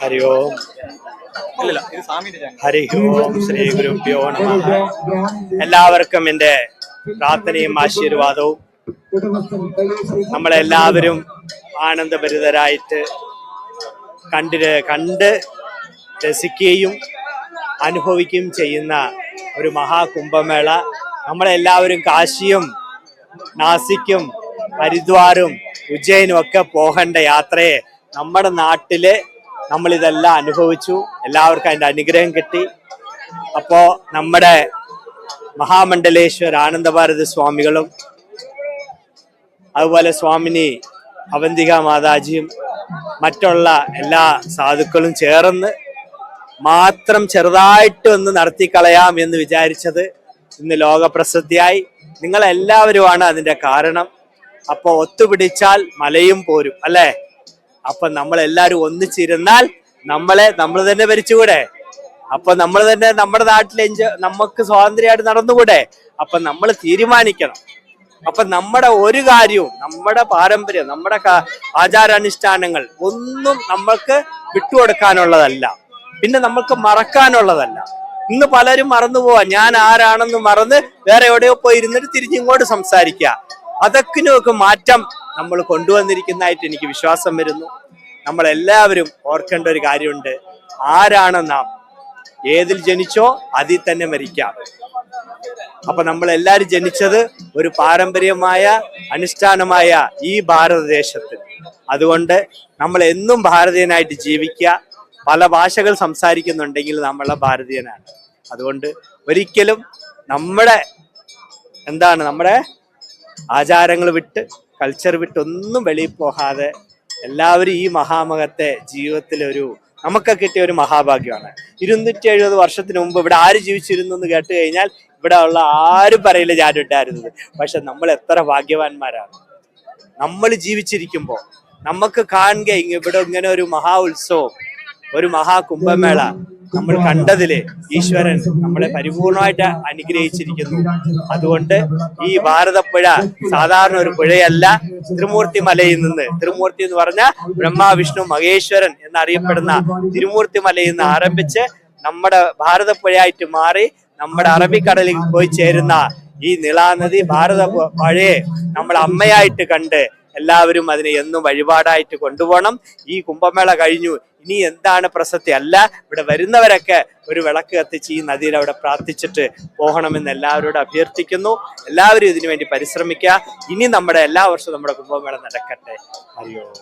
ഹരി ഓം. ഹരി ഓം. ശ്രീ ഗുരുഭ്യോ നമഃ. എല്ലാവർക്കും എൻ്റെ പ്രാർത്ഥനയും ആശീർവാദവും. നമ്മളെല്ലാവരും ആനന്ദഭരിതരായിട്ട് കണ്ട് രസിക്കുകയും അനുഭവിക്കുകയും ചെയ്യുന്ന ഒരു മഹാകുംഭമേള. നമ്മളെല്ലാവരും കാശിയും നാസിക്കും ഹരിദ്വാറും ഉജ്ജയിനും ഒക്കെ പോകേണ്ട യാത്രയെ നമ്മുടെ നാട്ടില് നമ്മളിതെല്ലാം അനുഭവിച്ചു. എല്ലാവർക്കും അതിൻ്റെ അനുഗ്രഹം കിട്ടി. അപ്പോൾ നമ്മുടെ മഹാമണ്ഡലേശ്വർ ആനന്ദഭാരതി സ്വാമികളും അതുപോലെ സ്വാമിനി അവന്തിക മാതാജിയും മറ്റുള്ള എല്ലാ സാധുക്കളും ചേർന്ന് മാത്രം ചെറുതായിട്ട് ഒന്ന് നടത്തിക്കളയാം എന്ന് വിചാരിച്ചത് ഇന്ന് ലോകപ്രസിദ്ധിയായി. നിങ്ങളെല്ലാവരുമാണ് അതിൻ്റെ കാരണം. അപ്പോൾ ഒത്തുപിടിച്ചാൽ മലയും പോരും, അല്ലേ? അപ്പൊ നമ്മളെല്ലാവരും ഒന്നിച്ചിരുന്നാൽ നമ്മൾ തന്നെ ഭരിച്ചുകൂടെ? അപ്പൊ നമ്മൾ തന്നെ നമ്മുടെ നാട്ടിൽ നമുക്ക് സ്വാതന്ത്ര്യമായിട്ട് നടന്നുകൂടെ? അപ്പൊ നമ്മൾ തീരുമാനിക്കണം. അപ്പൊ നമ്മുടെ ഒരു കാര്യവും, നമ്മുടെ പാരമ്പര്യം, നമ്മുടെ ആചാരാനുഷ്ഠാനങ്ങൾ ഒന്നും നമ്മൾക്ക് വിട്ടുകൊടുക്കാനുള്ളതല്ല, പിന്നെ നമുക്ക് മറക്കാനുള്ളതല്ല. ഇന്ന് പലരും മറന്നുപോവാ. ഞാൻ ആരാണെന്ന് മറന്ന് വേറെ എവിടെയോ പോയി ഇരുന്നിട്ട് തിരിഞ്ഞിങ്ങോട്ട് സംസാരിക്കുക. അതൊക്കെ മാറ്റം നമ്മൾ കൊണ്ടുവന്നിരിക്കുന്നതായിട്ട് എനിക്ക് വിശ്വാസം വരുന്നു. നമ്മളെല്ലാവരും ഓർക്കേണ്ട ഒരു കാര്യമുണ്ട്. ആരാണ് നാം? ഏതിൽ ജനിച്ചോ അതിൽ തന്നെ മരിക്കാം. അപ്പൊ നമ്മളെല്ലാവരും ജനിച്ചത് ഒരു പാരമ്പര്യമായ അനുഷ്ഠാനമായ ഈ ഭാരതദേശത്തിൽ. അതുകൊണ്ട് നമ്മൾ എന്നും ഭാരതീയനായിട്ട് ജീവിക്കുക. പല ഭാഷകൾ സംസാരിക്കുന്നുണ്ടെങ്കിൽ നമ്മളെ ഭാരതീയനാണ്. അതുകൊണ്ട് ഒരിക്കലും നമ്മുടെ നമ്മുടെ ആചാരങ്ങൾ വിട്ട്, കൾച്ചർ വിട്ട് ഒന്നും വെളിയിൽ പോകാതെ എല്ലാവരും ഈ മഹാമഹത്തെ ജീവിതത്തിലൊരു നമുക്ക് കിട്ടിയ ഒരു മഹാഭാഗ്യമാണ്. 270 വർഷത്തിന് മുമ്പ് ഇവിടെ ആര് ജീവിച്ചിരുന്നു എന്ന് കേട്ട് കഴിഞ്ഞാൽ ഇവിടെ ഉള്ള ആരും പറയില്ല ഞാനുണ്ടായിരുന്നത്. പക്ഷെ നമ്മൾ എത്ര ഭാഗ്യവാന്മാരാണ്. നമ്മൾ ജീവിച്ചിരിക്കുമ്പോൾ നമുക്ക് കാണുക ഇവിടെ ഇങ്ങനെ ഒരു മഹാ ഉത്സവം, ഒരു മഹാകുംഭമേള നമ്മൾ കണ്ടതില് ഈശ്വരൻ നമ്മളെ പരിപൂർണമായിട്ട് അനുഗ്രഹിച്ചിരിക്കുന്നു. അതുകൊണ്ട് ഈ ഭാരതപ്പുഴ സാധാരണ ഒരു പുഴയല്ല. തിരുമൂർത്തി മലയിൽ നിന്ന്, തിരുമൂർത്തി എന്ന് പറഞ്ഞാൽ ബ്രഹ്മ വിഷ്ണു മഹേശ്വരൻ എന്നറിയപ്പെടുന്ന തിരുമൂർത്തി മലയിൽ നിന്ന് ആരംഭിച്ച് നമ്മുടെ ഭാരതപ്പുഴയായിട്ട് മാറി നമ്മുടെ അറബിക്കടലിൽ പോയി ചേരുന്ന ഈ നിളാനദി ഭാരത പുഴയെ നമ്മൾ അമ്മയായിട്ട് കണ്ട് എല്ലാവരും അതിനെ എന്നും വഴിപാടായിട്ട് കൊണ്ടുപോകണം. ഈ കുംഭമേള കഴിഞ്ഞു, ഇനി എന്താണ് പ്രസക്തി? അല്ല, ഇവിടെ വരുന്നവരൊക്കെ ഒരു വിളക്ക് കത്തിച്ച് ഈ നദിയിൽ അവിടെ പ്രാർത്ഥിച്ചിട്ട് പോകണമെന്ന് എല്ലാവരോടും അഭ്യർത്ഥിക്കുന്നു. എല്ലാവരും ഇതിനു വേണ്ടി പരിശ്രമിക്കുക. ഇനി എല്ലാ വർഷവും നമ്മുടെ കുംഭമേള നടക്കട്ടെ. ഹരി ഓം.